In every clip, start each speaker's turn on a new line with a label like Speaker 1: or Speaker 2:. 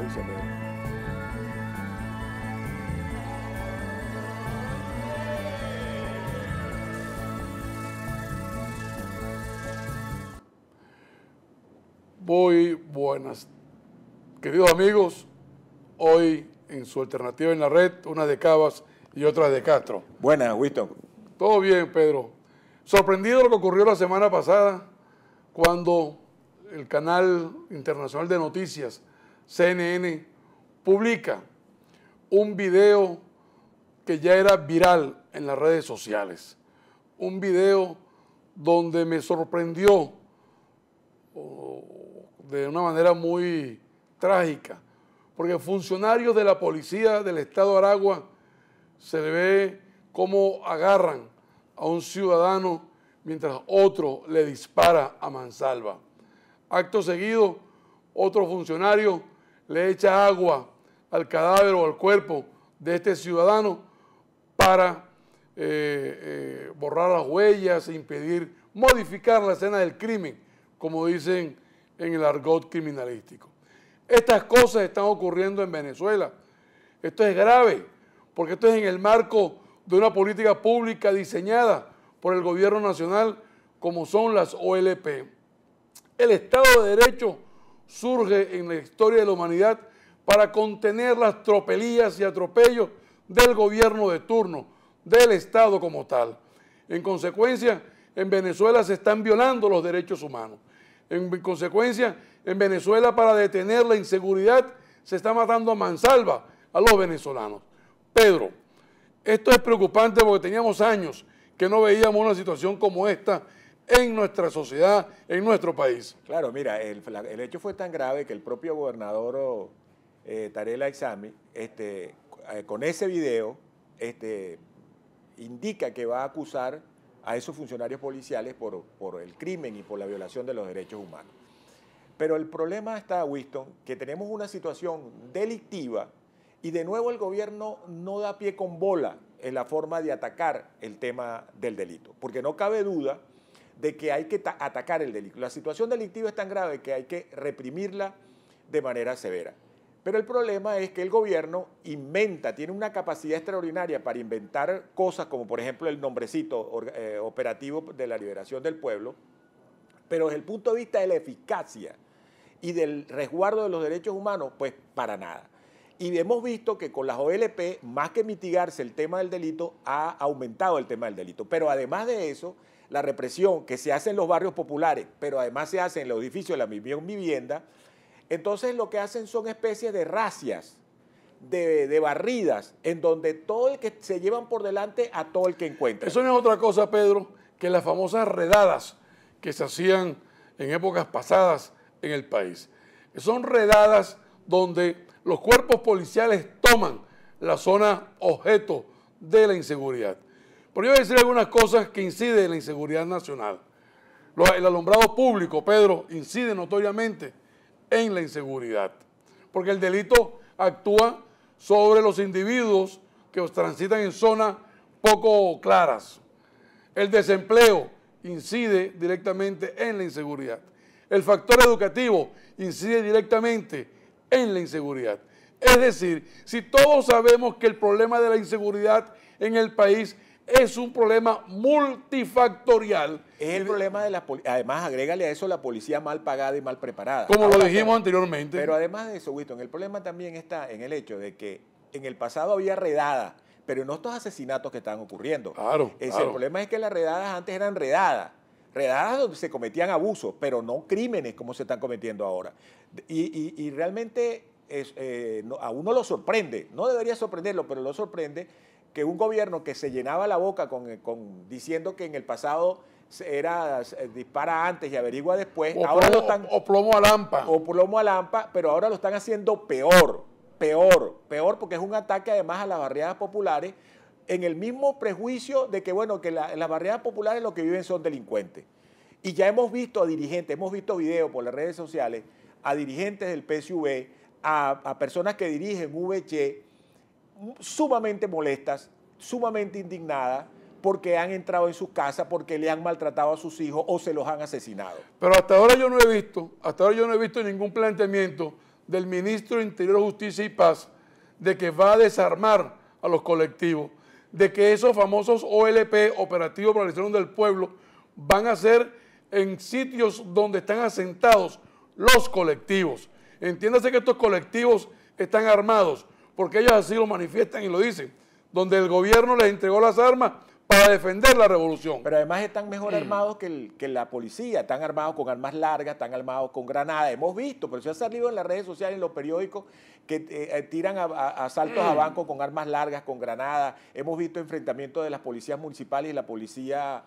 Speaker 1: noticia, Pedro. Muy buenas, queridos amigos. Hoy en su alternativa en la red, una de Cabas y otra de Castro.
Speaker 2: Buenas, Winston.
Speaker 1: Todo bien, Pedro. Sorprendido de lo que ocurrió la semana pasada cuando el canal internacional de noticias, CNN, publica un video que ya era viral en las redes sociales. Un video donde me sorprendió de una manera muy trágica, porque funcionarios de la policía del estado de Aragua se le ve cómo agarran a un ciudadano mientras otro le dispara a mansalva. Acto seguido, otro funcionario le echa agua al cadáver o al cuerpo de este ciudadano para borrar las huellas e impedir, modificar la escena del crimen, como dicen en el argot criminalístico. Estas cosas están ocurriendo en Venezuela. Esto es grave, porque esto es en el marco de una política pública diseñada por el gobierno nacional, como son las OLP. El Estado de Derecho surge en la historia de la humanidad para contener las tropelías y atropellos del gobierno de turno, del Estado como tal. En consecuencia, en Venezuela se están violando los derechos humanos. En consecuencia, en Venezuela, para detener la inseguridad, se está matando a mansalva a los venezolanos. Pedro, esto es preocupante porque teníamos años que no veíamos una situación como esta en nuestra sociedad, en nuestro país.
Speaker 2: Claro, mira, el hecho fue tan grave que el propio gobernador Tarek El Aissami, con ese video, indica que va a acusar a esos funcionarios policiales por el crimen y por la violación de los derechos humanos. Pero el problema está, Winston, que tenemos una situación delictiva y de nuevo el gobierno no da pie con bola en la forma de atacar el tema del delito, porque no cabe duda de que hay que atacar el delito. La situación delictiva es tan grave que hay que reprimirla de manera severa. Pero el problema es que el gobierno tiene una capacidad extraordinaria para inventar cosas como por ejemplo el nombrecito operativo de la liberación del pueblo, pero desde el punto de vista de la eficacia y del resguardo de los derechos humanos, pues para nada. Y hemos visto que con las OLP, más que mitigarse el tema del delito, ha aumentado el tema del delito. Pero además de eso, la represión que se hace en los barrios populares, pero además se hace en los edificios de la vivienda, entonces lo que hacen son especies de racias, de barridas, en donde todo el que se llevan por delante a todo el que encuentran.
Speaker 1: Eso no es otra cosa, Pedro, que las famosas redadas que se hacían en épocas pasadas en el país. Son redadas donde los cuerpos policiales toman la zona objeto de la inseguridad. Pero yo voy a decir algunas cosas que inciden en la inseguridad nacional. El alumbrado público, Pedro, incide notoriamente en la inseguridad, porque el delito actúa sobre los individuos que transitan en zonas poco claras. El desempleo incide directamente en la inseguridad. El factor educativo incide directamente en la inseguridad. Es decir, si todos sabemos que el problema de la inseguridad en el país es un problema multifactorial.
Speaker 2: Es el problema de la policía. Además, agrégale a eso la policía mal pagada y mal preparada.
Speaker 1: Como lo dijimos anteriormente.
Speaker 2: Pero además de eso, Winston, el problema también está en el hecho de que en el pasado había redadas, pero no estos asesinatos que están ocurriendo.
Speaker 1: Claro.
Speaker 2: El problema es que las redadas antes eran redadas donde se cometían abusos, pero no crímenes como se están cometiendo ahora. Y realmente a uno lo sorprende, no debería sorprenderlo, pero lo sorprende que un gobierno que se llenaba la boca diciendo que en el pasado era dispara antes y averigua después,
Speaker 1: o plomo a lampa.
Speaker 2: O plomo a lampa, pero ahora lo están haciendo peor, porque es un ataque además a las barriadas populares, en el mismo prejuicio de que, bueno, que en las barriadas populares lo que viven son delincuentes. Y ya hemos visto a dirigentes, hemos visto videos por las redes sociales, a dirigentes del PSV, a personas que dirigen VC, sumamente molestas, sumamente indignadas, porque han entrado en sus casas, porque le han maltratado a sus hijos o se los han asesinado.
Speaker 1: Pero hasta ahora yo no he visto ningún planteamiento del ministro de Interior, Justicia y Paz de que va a desarmar a los colectivos, de que esos famosos OLP, Operativos para la Liberación del Pueblo, van a ser en sitios donde están asentados los colectivos. Entiéndase que estos colectivos están armados, porque ellos así lo manifiestan y lo dicen, donde el gobierno les entregó las armas para defender la revolución.
Speaker 2: Pero además están mejor armados que la policía, están armados con armas largas, están armados con granadas. Hemos visto, pero se ha salido en las redes sociales, en los periódicos, que tiran asaltos a bancos con armas largas, con granadas. Hemos visto enfrentamientos de las policías municipales y la policía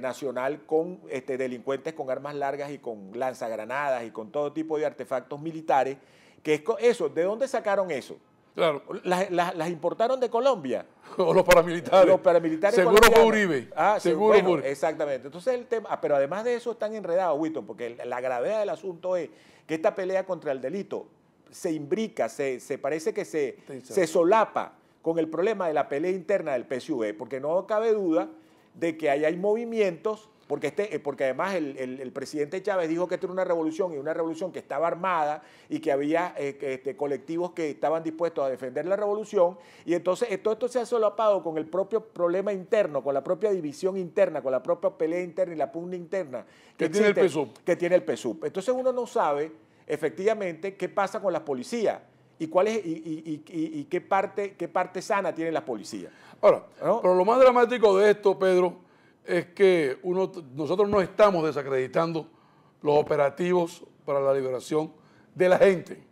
Speaker 2: nacional con delincuentes con armas largas y con lanzagranadas y con todo tipo de artefactos militares. Que es eso, ¿de dónde sacaron eso?
Speaker 1: Claro.
Speaker 2: ¿Las importaron de Colombia?
Speaker 1: O los paramilitares.
Speaker 2: Los paramilitares
Speaker 1: seguro
Speaker 2: colombianos.
Speaker 1: fue Uribe.
Speaker 2: Seguro bueno, Uribe. Exactamente. Entonces el tema, pero además de eso están enredados, Wilton, porque la gravedad del asunto es que esta pelea contra el delito se imbrica, se parece que se solapa con el problema de la pelea interna del PSUV, porque no cabe duda de que ahí hay movimientos, porque además el presidente Chávez dijo que esto era una revolución y una revolución que estaba armada y que había colectivos que estaban dispuestos a defender la revolución, y entonces todo esto se ha solapado con el propio problema interno, con la propia división interna, con la propia pelea interna y la pugna interna
Speaker 1: que tiene el PSUV.
Speaker 2: Que tiene el PSUV. Entonces uno no sabe efectivamente qué pasa con las policías y cuál es y qué parte sana tiene la policía.
Speaker 1: Ahora,
Speaker 2: ¿no?
Speaker 1: Pero lo más dramático de esto, Pedro, es que nosotros no estamos desacreditando los operativos para la liberación de la gente.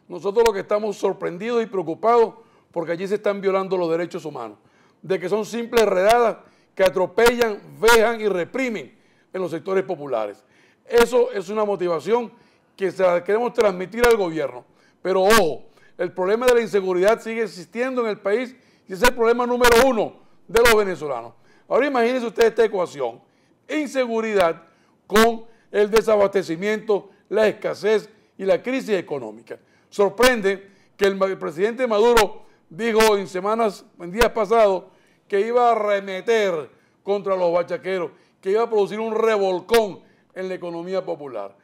Speaker 1: Nosotros lo que estamos sorprendidos y preocupados porque allí se están violando los derechos humanos, de que son simples redadas que atropellan, vejan y reprimen en los sectores populares. Eso es una motivación que se la queremos transmitir al gobierno. Pero ojo, el problema de la inseguridad sigue existiendo en el país y es el problema número uno de los venezolanos. Ahora imagínense usted esta ecuación: inseguridad con el desabastecimiento, la escasez y la crisis económica. Sorprende que el presidente Maduro dijo en días pasados que iba a arremeter contra los bachaqueros, que iba a producir un revolcón en la economía popular,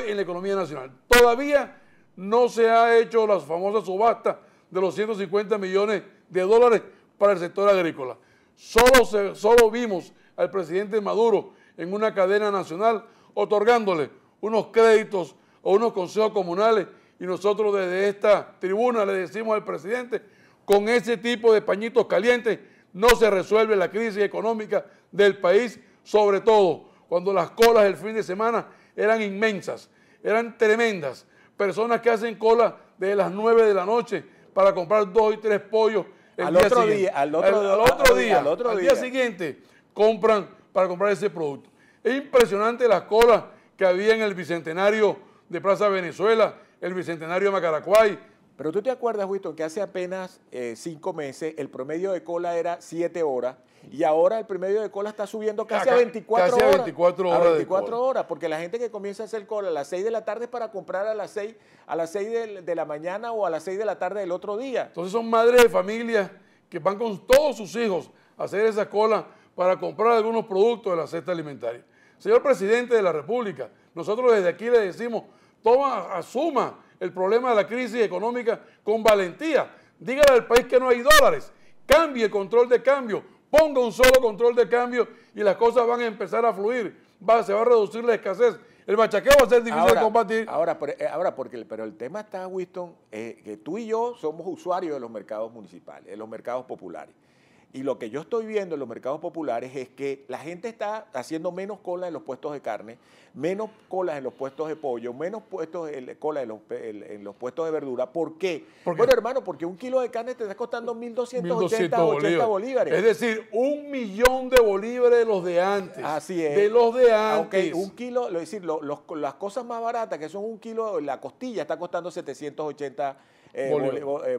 Speaker 1: en la economía nacional. Todavía no se ha hecho la famosa subasta de los 150 millones de dólares para el sector agrícola. Solo vimos al presidente Maduro en una cadena nacional otorgándole unos créditos o unos consejos comunales, y nosotros desde esta tribuna le decimos al presidente: con ese tipo de pañitos calientes no se resuelve la crisis económica del país, sobre todo cuando las colas el fin de semana eran inmensas, eran tremendas. Personas que hacen cola desde las 9 de la noche para comprar 2 y 3 pollos al día siguiente compran para comprar ese producto. Es impresionante las colas que había en el Bicentenario de Plaza Venezuela, el Bicentenario de Macaracuay.
Speaker 2: Pero tú te acuerdas, Wilton, que hace apenas 5 meses el promedio de cola era 7 horas y ahora el promedio de cola está subiendo casi a 24 horas.
Speaker 1: A 24
Speaker 2: horas, porque la gente que comienza a hacer cola a las 6 de la tarde para comprar a las 6 de la mañana o a las 6 de la tarde del otro día.
Speaker 1: Entonces son madres de familia que van con todos sus hijos a hacer esa cola para comprar algunos productos de la cesta alimentaria. Señor presidente de la República, nosotros desde aquí le decimos: asuma el problema de la crisis económica con valentía. Dígale al país que no hay dólares, cambie el control de cambio, ponga un solo control de cambio y las cosas van a empezar a fluir, se va a reducir la escasez. El bachaqueo va a ser difícil de combatir.
Speaker 2: Pero el tema está, Wilton, que tú y yo somos usuarios de los mercados municipales, de los mercados populares. Y lo que yo estoy viendo en los mercados populares es que la gente está haciendo menos cola en los puestos de carne, menos colas en los puestos de pollo, menos cola en los puestos de verdura. ¿Por qué? Bueno, hermano, porque un kilo de carne te está costando 1.280 bolívares.
Speaker 1: Es decir, 1 millón de bolívares de los de antes.
Speaker 2: Así es.
Speaker 1: De los de antes.
Speaker 2: Aunque un kilo, es decir, las cosas más baratas, que son un kilo, la costilla está costando 780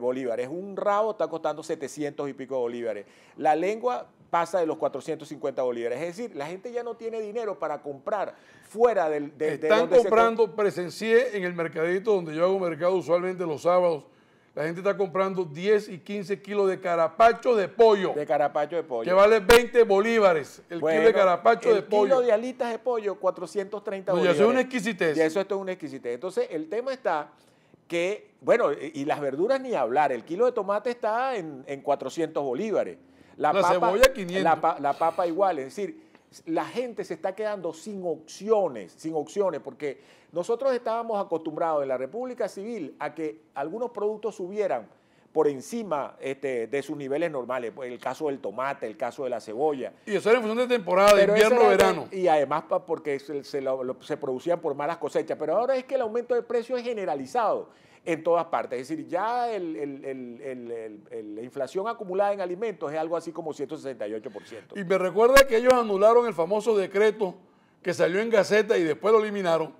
Speaker 2: bolívares. Un rabo está costando 700 y pico bolívares. La lengua pasa de los 450 bolívares. Es decir, la gente ya no tiene dinero para comprar fuera
Speaker 1: Están comprando, presencié en el mercadito donde yo hago mercado usualmente los sábados, la gente está comprando 10 y 15 kilos de carapacho de pollo.
Speaker 2: De carapacho de pollo.
Speaker 1: Que vale 20 bolívares el kilo de carapacho de pollo.
Speaker 2: El kilo de alitas de pollo, 430 bolívares.
Speaker 1: Y eso es una exquisitez.
Speaker 2: Y eso es una exquisitez. Entonces, el tema está que, bueno, y las verduras ni hablar, el kilo de tomate está en 400 bolívares.
Speaker 1: La cebolla 500.
Speaker 2: La papa igual, es decir, la gente se está quedando sin opciones, porque nosotros estábamos acostumbrados en la República Civil a que algunos productos subieran por encima de sus niveles normales, pues el caso del tomate, el caso de la cebolla.
Speaker 1: Y eso era en función de temporada, de invierno, verano.
Speaker 2: Y además porque se producían por malas cosechas, pero ahora es que el aumento de precios es generalizado en todas partes, es decir, ya la inflación acumulada en alimentos es algo así como 168%.
Speaker 1: Y me recuerda que ellos anularon el famoso decreto que salió en Gaceta y después lo eliminaron,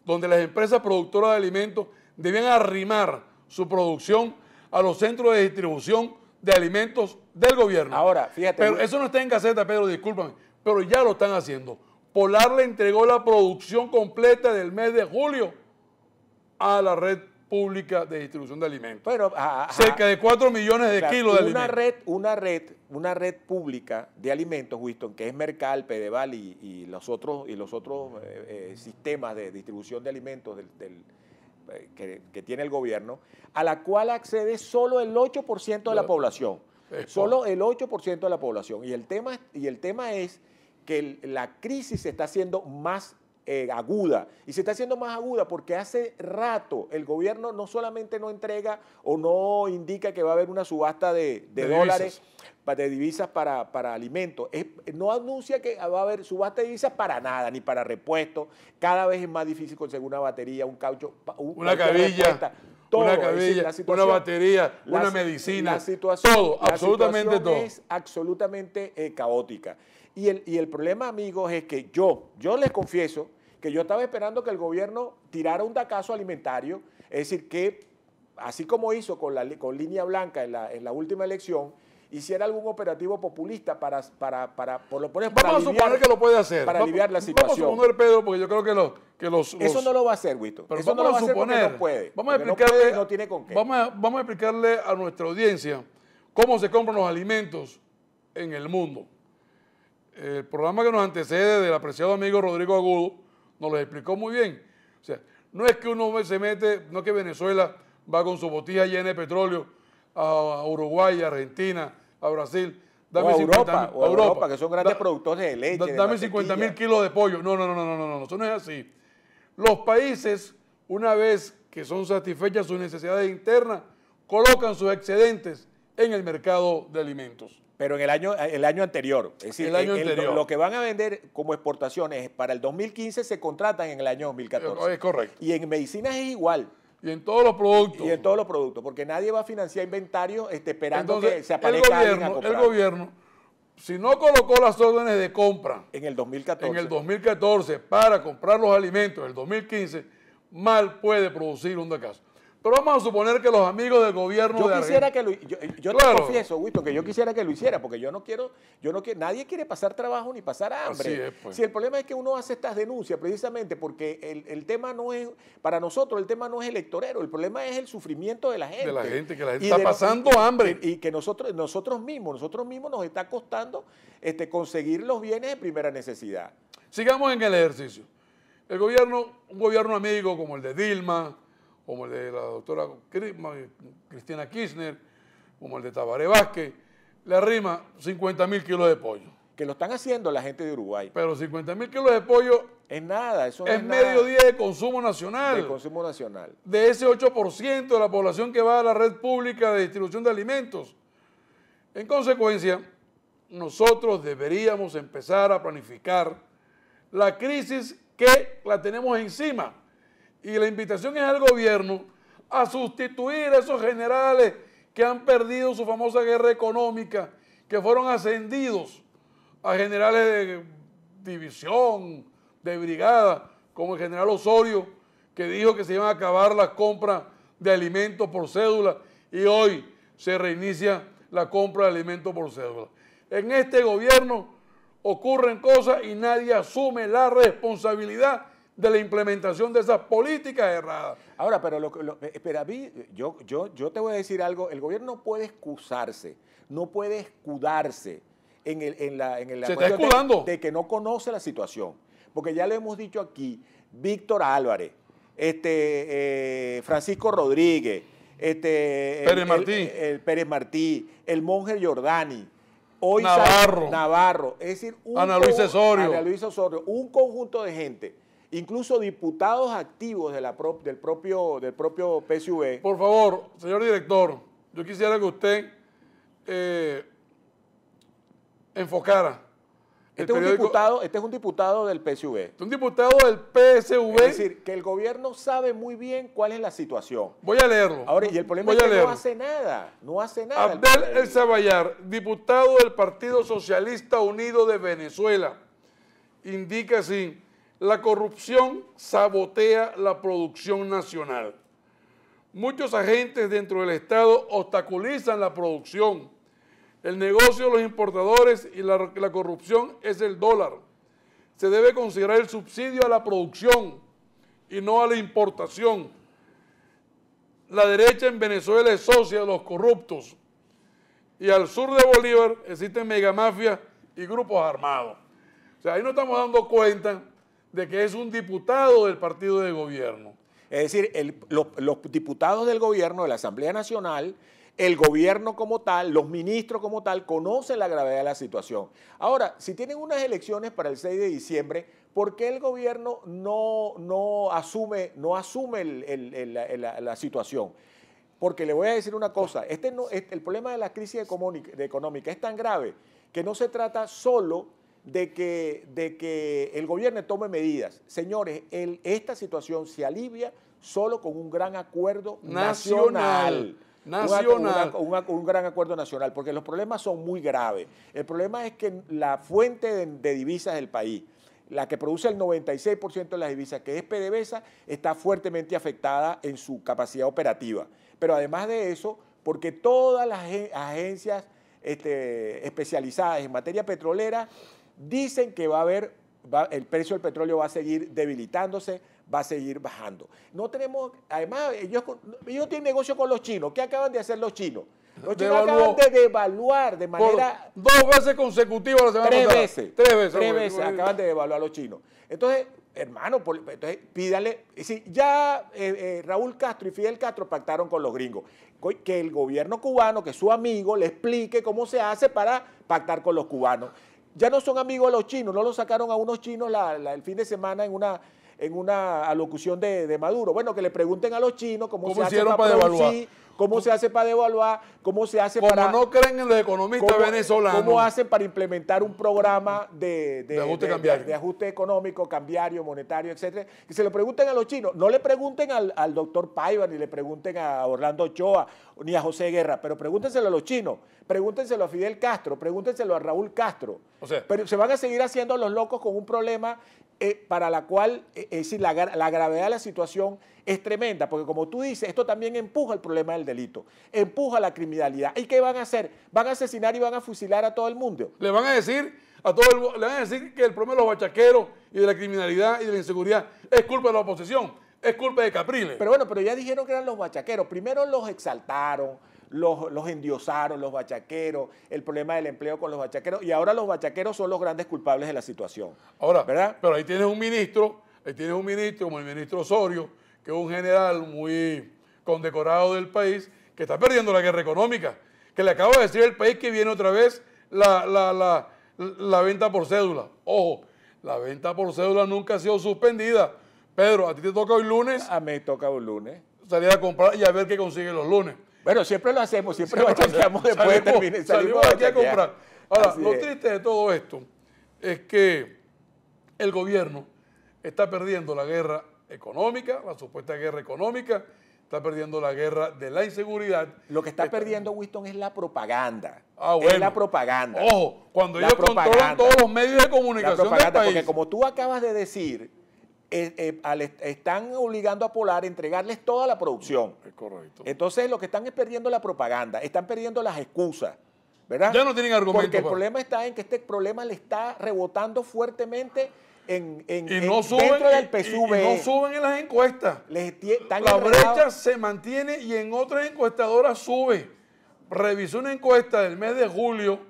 Speaker 1: donde las empresas productoras de alimentos debían arrimar su producción a los centros de distribución de alimentos del gobierno.
Speaker 2: Ahora, fíjate.
Speaker 1: Pero eso no está en Gaceta, Pedro, discúlpame, pero ya lo están haciendo. Polar le entregó la producción completa del mes de julio a la red pública de distribución de alimentos.
Speaker 2: Bueno,
Speaker 1: cerca de 4 millones de kilos de alimentos.
Speaker 2: Una red pública de alimentos, Winston, que es Mercal, Pedeval y los otros sistemas de distribución de alimentos que tiene el gobierno, a la cual accede solo el 8% de la población. Solo el 8% de la población. Y el tema es que la crisis se está haciendo más aguda. Y se está haciendo más aguda porque hace rato el gobierno no solamente no entrega o no indica que va a haber una subasta de dólares, de divisas para alimentos. No anuncia que va a haber subasta de divisas para nada, ni para repuestos. Cada vez es más difícil conseguir una batería, un caucho,
Speaker 1: una cabilla, todo, una batería, una medicina, todo, absolutamente todo.
Speaker 2: Es absolutamente caótica. Y el problema, amigos, es que yo les confieso que yo estaba esperando que el gobierno tirara un tacazo alimentario, es decir, que así como hizo con Línea Blanca en la última elección, hiciera algún operativo populista para
Speaker 1: Vamos a suponer que lo puede hacer.
Speaker 2: Para aliviar la situación.
Speaker 1: Vamos a suponer, Pedro, porque yo creo que los
Speaker 2: Eso no lo va a hacer, Wisto.
Speaker 1: Pero
Speaker 2: eso
Speaker 1: vamos
Speaker 2: no lo va
Speaker 1: a suponer,
Speaker 2: hacer porque no puede.
Speaker 1: Vamos a explicarle,
Speaker 2: no tiene con qué.
Speaker 1: Vamos a explicarle a nuestra audiencia cómo se compran los alimentos en el mundo. El programa que nos antecede del apreciado amigo Rodrigo Agudo nos lo explicó muy bien. O sea, no es que uno se mete, no es que Venezuela va con su botella llena de petróleo a Uruguay, a Argentina, a Brasil.
Speaker 2: Dame Europa, que son grandes productores de leche.
Speaker 1: Dame 50.000 kilos de pollo. No, eso no es así. Los países, una vez que son satisfechas sus necesidades internas, colocan sus excedentes en el mercado de alimentos.
Speaker 2: Pero en el año anterior. Es decir, lo que van a vender como exportaciones para el 2015 se contratan en el año 2014.
Speaker 1: Es correcto.
Speaker 2: Y en medicinas es igual.
Speaker 1: Y en todos los productos.
Speaker 2: Y en todos los productos, porque nadie va a financiar inventario esperando que se aparezca alguien a comprar.
Speaker 1: El gobierno, si no colocó las órdenes de compra
Speaker 2: en el
Speaker 1: 2014 para comprar los alimentos en el 2015, mal puede producir un tacazo. Pero vamos a suponer que los amigos del gobierno
Speaker 2: yo
Speaker 1: de
Speaker 2: quisiera que yo
Speaker 1: claro.
Speaker 2: Te confieso, Wisto, que yo quisiera que lo hiciera, porque nadie quiere pasar trabajo ni pasar hambre.
Speaker 1: Así es, pues.
Speaker 2: Si el problema es que uno hace estas denuncias precisamente porque el tema no es, para nosotros el tema no es electorero, el problema es el sufrimiento de la gente.
Speaker 1: De la gente, que la gente está pasando hambre.
Speaker 2: Y que nosotros mismos nos está costando conseguir los bienes de primera necesidad.
Speaker 1: Sigamos en el ejercicio. Un gobierno amigo como el de Dilma, como el de la doctora Cristina Kirchner, como el de Tabaré Vázquez, le arrima 50.000 kilos de pollo.
Speaker 2: Que lo están haciendo la gente de Uruguay.
Speaker 1: Pero 50.000 kilos de pollo
Speaker 2: es nada, eso no es
Speaker 1: medio día de consumo nacional.
Speaker 2: De consumo nacional.
Speaker 1: De ese 8% de la población que va a la red pública de distribución de alimentos. En consecuencia, nosotros deberíamos empezar a planificar la crisis que la tenemos encima. Y la invitación es al gobierno a sustituir a esos generales que han perdido su famosa guerra económica, que fueron ascendidos a generales de división, de brigada, como el general Osorio, que dijo que se iban a acabar las compras de alimentos por cédula y hoy se reinicia la compra de alimentos por cédula. En este gobierno ocurren cosas y nadie asume la responsabilidad de la implementación de esas políticas erradas.
Speaker 2: Ahora, pero espera, yo te voy a decir algo, el gobierno no puede excusarse, no puede escudarse en la cuestión de que no conoce la situación, porque ya lo hemos dicho aquí, Víctor Álvarez, Francisco Rodríguez,
Speaker 1: Pérez Martí.
Speaker 2: el Pérez Martí, el monje Giordani, hoy
Speaker 1: Navarro.
Speaker 2: Es decir,
Speaker 1: Ana Luisa
Speaker 2: Osorio, un conjunto de gente, incluso diputados activos del propio PSV.
Speaker 1: Por favor, señor director, yo quisiera que usted enfocara.
Speaker 2: Este es un diputado del PSV.
Speaker 1: Un diputado del PSV.
Speaker 2: Es decir, que el gobierno sabe muy bien cuál es la situación.
Speaker 1: Voy a leerlo.
Speaker 2: Ahora, y el problema es que no hace nada. No hace nada.
Speaker 1: Abdel El Zabayar, diputado del Partido Socialista Unido de Venezuela, indica así: la corrupción sabotea la producción nacional. Muchos agentes dentro del Estado obstaculizan la producción. El negocio de los importadores y la corrupción es el dólar. Se debe considerar el subsidio a la producción y no a la importación. La derecha en Venezuela es socia de los corruptos. Y al sur de Bolívar existen megamafias y grupos armados. O sea, ahí nos estamos dando cuenta de que es un diputado del partido de gobierno.
Speaker 2: Es decir, los diputados del gobierno, de la Asamblea Nacional, el gobierno como tal, los ministros como tal, conocen la gravedad de la situación. Ahora, si tienen unas elecciones para el 6 de diciembre, ¿por qué el gobierno no asume la situación? Porque le voy a decir una cosa, el problema de la crisis económica es tan grave que no se trata solo de que el gobierno tome medidas. Señores, esta situación se alivia solo con un gran acuerdo nacional. Un gran acuerdo nacional, porque los problemas son muy graves. El problema es que la fuente de divisas del país, la que produce el 96% de las divisas, que es PDVSA, está fuertemente afectada en su capacidad operativa. Pero además de eso, porque todas las agencias especializadas en materia petrolera dicen que el precio del petróleo va a seguir debilitándose, va a seguir bajando. No tenemos, además, ellos tienen negocio con los chinos. ¿Qué acaban de hacer los chinos? Los chinos acaban de devaluar de manera...
Speaker 1: Por 2 veces consecutivas la semana pasada.
Speaker 2: Tres veces acaban de devaluar los chinos. Entonces, hermano, pídale... Es decir, ya Raúl Castro y Fidel Castro pactaron con los gringos. Que el gobierno cubano, que su amigo, le explique cómo se hace para pactar con los cubanos. Ya no son amigos de los chinos, no lo sacaron a unos chinos el fin de semana en una alocución de Maduro. Bueno, que le pregunten a los chinos cómo se hace para producir, cómo se hace para devaluar, cómo se hace para...
Speaker 1: Como no creen en los economistas venezolanos.
Speaker 2: ¿Cómo hacen para implementar un programa de
Speaker 1: ajuste
Speaker 2: económico, cambiario, monetario, etcétera? Que se lo pregunten a los chinos. No le pregunten al doctor Paiva, ni le pregunten a Orlando Ochoa, ni a José Guerra, pero pregúntenselo a los chinos. Pregúntenselo a Fidel Castro, pregúntenselo a Raúl Castro.
Speaker 1: O sea,
Speaker 2: pero se van a seguir haciendo los locos con un problema para la cual, es decir, la gravedad de la situación es tremenda, porque como tú dices, esto también empuja el problema del delito, empuja la criminalidad. ¿Y qué van a hacer? ¿Van a asesinar y van a fusilar a todo el mundo?
Speaker 1: Le van a decir que el problema de los bachaqueros y de la criminalidad y de la inseguridad es culpa de la oposición, es culpa de Capriles.
Speaker 2: Pero ya dijeron que eran los bachaqueros. Primero los exaltaron, los endiosaron, los bachaqueros, el problema del empleo con los bachaqueros, y ahora los bachaqueros son los grandes culpables de la situación.
Speaker 1: Ahora,
Speaker 2: ¿verdad?
Speaker 1: Pero ahí tienes un ministro como el ministro Osorio, que es un general muy condecorado del país, que está perdiendo la guerra económica, que le acaba de decir al país que viene otra vez la venta por cédula. Ojo, la venta por cédula nunca ha sido suspendida. Pedro, ¿a ti te toca hoy lunes?
Speaker 2: A mí me toca un lunes.
Speaker 1: Salir a comprar y a ver qué consigue los lunes.
Speaker 2: Bueno, siempre lo hacemos, siempre bachaqueamos después de terminar.
Speaker 1: Salimos aquí a comprar. Ahora, lo triste de todo esto es que el gobierno está perdiendo la guerra económica, la supuesta guerra económica, está perdiendo la guerra de la inseguridad.
Speaker 2: Lo que está perdiendo, Winston, es la propaganda.
Speaker 1: Bueno.
Speaker 2: Es la propaganda.
Speaker 1: Ojo, cuando ellos controlan todos los medios de comunicación del país.
Speaker 2: Porque como tú acabas de decir, están obligando a Polar a entregarles toda la producción.
Speaker 1: Es correcto.
Speaker 2: Entonces lo que están es perdiendo la propaganda, están perdiendo las excusas, ¿verdad?
Speaker 1: Ya no tienen argumentos.
Speaker 2: Porque el problema está en que este problema le está rebotando fuertemente
Speaker 1: dentro
Speaker 2: del PSV.
Speaker 1: Y no suben en las encuestas. La brecha se mantiene y en otras encuestadoras sube. Revisé una encuesta del mes de julio,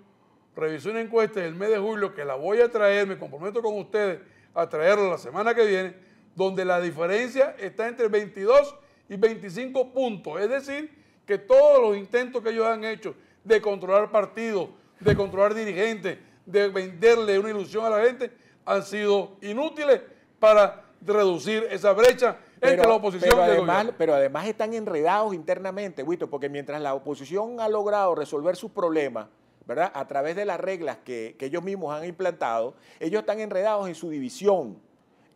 Speaker 1: que la voy a traer, me comprometo con ustedes a traerla la semana que viene, donde la diferencia está entre 22 y 25 puntos. Es decir, que todos los intentos que ellos han hecho de controlar partidos, de controlar dirigentes, de venderle una ilusión a la gente, han sido inútiles para reducir esa brecha entre la oposición y el gobierno.
Speaker 2: Pero además están enredados internamente, Wito, porque mientras la oposición ha logrado resolver sus problemas, ¿verdad?, a través de las reglas que ellos mismos han implantado, ellos están enredados en su división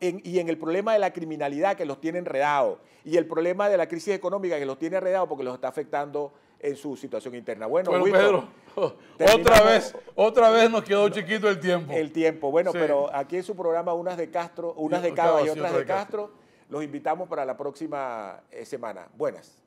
Speaker 2: y en el problema de la criminalidad que los tiene enredados y el problema de la crisis económica que los tiene enredados porque los está afectando en su situación interna. Bueno, Wito,
Speaker 1: Pedro, otra vez nos quedó chiquito el tiempo.
Speaker 2: El tiempo, bueno,
Speaker 1: sí.
Speaker 2: Pero aquí en su programa Unas de Castro, unas de Cava y otras de Castro, los invitamos para la próxima semana. Buenas.